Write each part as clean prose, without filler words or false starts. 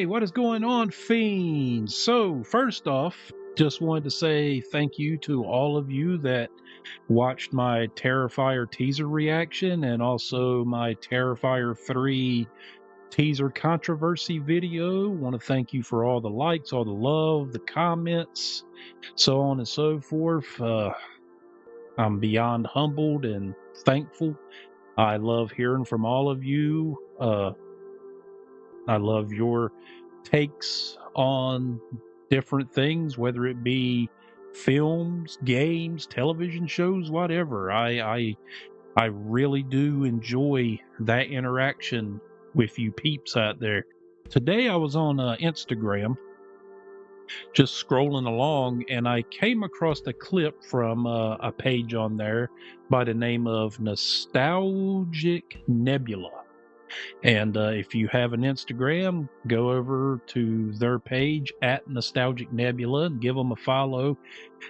Hey, what is going on, fiends? So, first off, just wanted to say thank you to all of you that watched my Terrifier teaser reaction and also my Terrifier 3 teaser controversy video. Want to thank you for all the likes, all the love, the comments, so on and so forth. I'm beyond humbled and thankful. I love hearing from all of you. I love your takes on different things, whether it be films, games, television shows, whatever. I really do enjoy that interaction with you peeps out there. Today I was on Instagram just scrolling along and I came across a clip from a page on there by the name of NostalgicNebula. And if you have an Instagram, go over to their page at Nostalgic Nebula and give them a follow.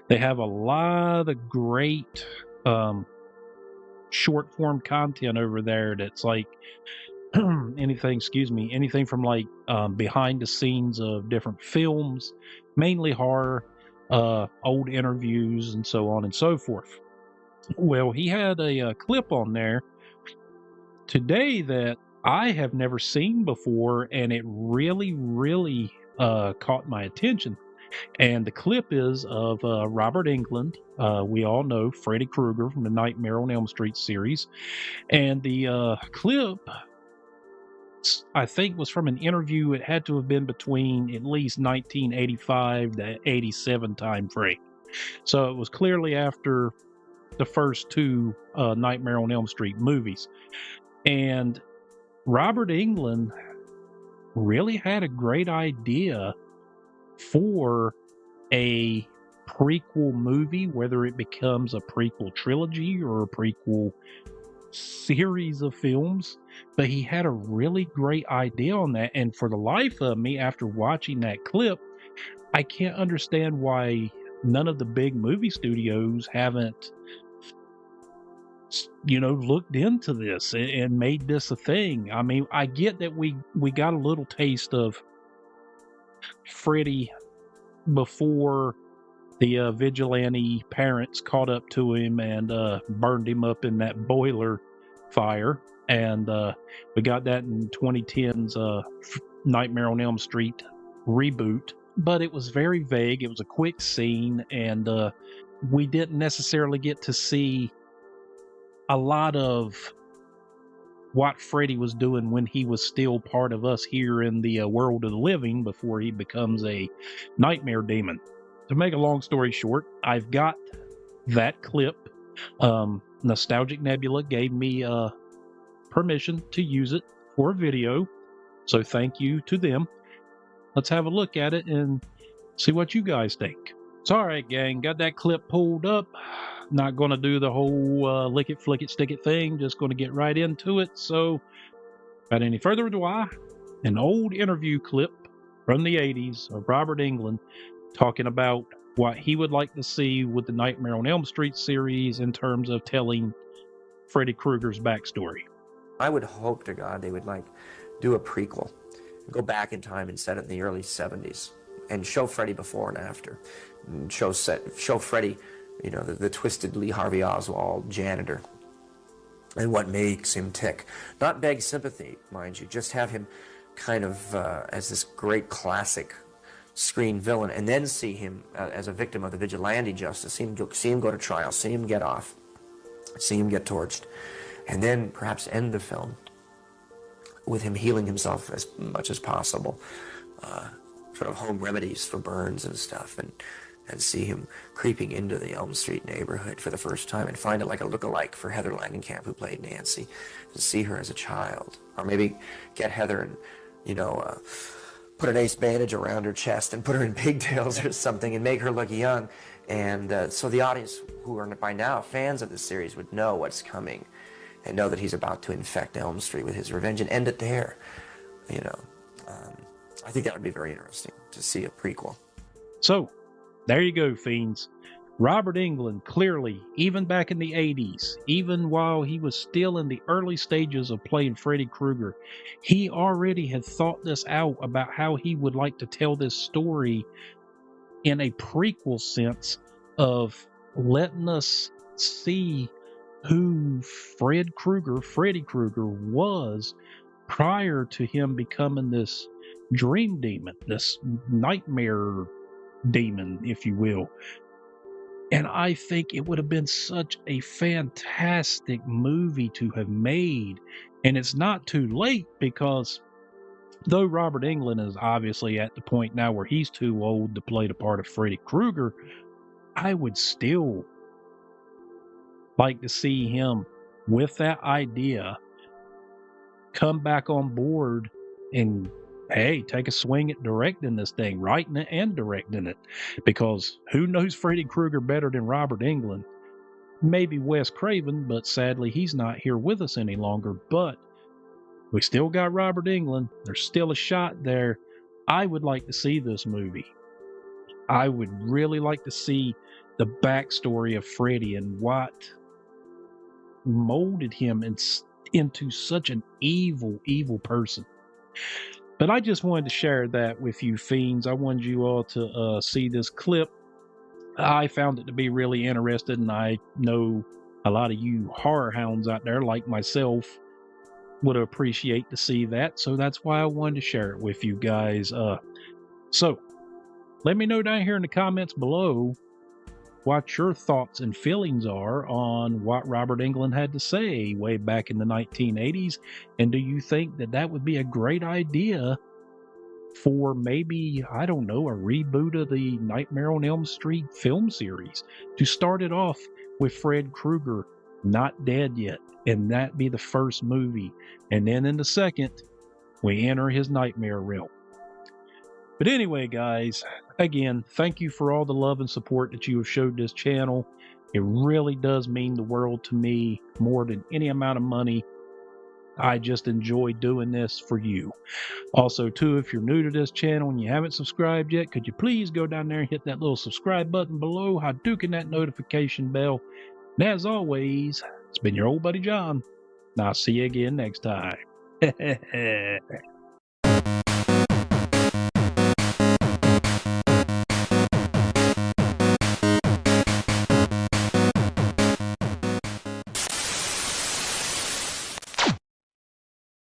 They have a lot of great short form content over there that's like anything from like behind the scenes of different films, mainly horror, old interviews, and so on and so forth. Well, he had a clip on there today that I have never seen before, and it really caught my attention. And the clip is of Robert Englund. We all know Freddy Kruger from the Nightmare on Elm Street series. And the clip, I think, was from an interview. It had to have been between at least 1985 to 87 time frame. So it was clearly after the first two Nightmare on Elm Street movies. And Robert Englund really had a great idea for a prequel movie, whether it becomes a prequel trilogy or a prequel series of films. But he had a really great idea on that. And for the life of me, after watching that clip, I can't understand why none of the big movie studios haven't looked into this and made this a thing. I mean, I get that we got a little taste of Freddy before the vigilante parents caught up to him and burned him up in that boiler fire, and we got that in 2010's Nightmare on Elm Street reboot, but it was very vague. It was a quick scene, and we didn't necessarily get to see a lot of what Freddy was doing when he was still part of us here in the world of the living before he becomes a nightmare demon. To make a long story short, I've got that clip. Nostalgic Nebula gave me permission to use it for a video, so thank you to them. Let's have a look at it and see what you guys think. So, all right, gang, got that clip pulled up. Not going to do the whole lick it, flick it, stick it thing. Just going to get right into it. So, without any further ado, an old interview clip from the 80s of Robert Englund talking about what he would like to see with the Nightmare on Elm Street series in terms of telling Freddy Krueger's backstory. I would hope to God they would do a prequel, go back in time and set it in the early 70s and show Freddy before and after, and show Freddy, the twisted Lee Harvey Oswald janitor and what makes him tick. Not beg sympathy, mind you, just have him kind of as this great classic screen villain, and then see him as a victim of the vigilante justice, see him go to trial, see him get off, see him get torched, and then perhaps end the film with him healing himself as much as possible, sort of home remedies for burns and stuff, and see him creeping into the Elm Street neighborhood for the first time and find it like a look-alike for Heather Langenkamp, who played Nancy, and see her as a child. Or maybe get Heather and, put an ace bandage around her chest and put her in pigtails or something and make her look young. And so the audience, who are by now fans of the series, would know what's coming and know that he's about to infect Elm Street with his revenge and end it there. I think that would be very interesting to see a prequel. So, there you go, fiends. Robert Englund, clearly, even back in the 80s, even while he was still in the early stages of playing Freddy Krueger, he already had thought this out about how he would like to tell this story in a prequel sense of letting us see who Freddy Krueger was prior to him becoming this dream demon, this nightmare demon, if you will. And I think it would have been such a fantastic movie to have made. And it's not too late, because though Robert Englund is obviously at the point now where he's too old to play the part of Freddy Krueger, I would still like to see him with that idea come back on board and, hey, take a swing at directing this thing, writing it and directing it. Because who knows Freddy Krueger better than Robert Englund? Maybe Wes Craven, but sadly he's not here with us any longer. But we still got Robert Englund. There's still a shot there. I would like to see this movie. I would really like to see the backstory of Freddy and what molded him into such an evil person. But I just wanted to share that with you fiends. I wanted you all to see this clip. I found it to be really interesting, and I know a lot of you horror hounds out there like myself would appreciate to see that, so that's why I wanted to share it with you guys. So let me know down here in the comments below what your thoughts and feelings are on what Robert Englund had to say way back in the 1980s, and do you think that that would be a great idea for maybe, I don't know, a reboot of the Nightmare on Elm Street film series, to start it off with Fred Krueger not dead yet, and that be the first movie, and then in the second we enter his nightmare realm. But anyway, guys, again, thank you for all the love and support that you have showed this channel. It really does mean the world to me, more than any amount of money. I just enjoy doing this for you. Also, too, if you're new to this channel and you haven't subscribed yet, could you please go down there and hit that little subscribe button below, hadouken that notification bell. And as always, it's been your old buddy John, and I'll see you again next time.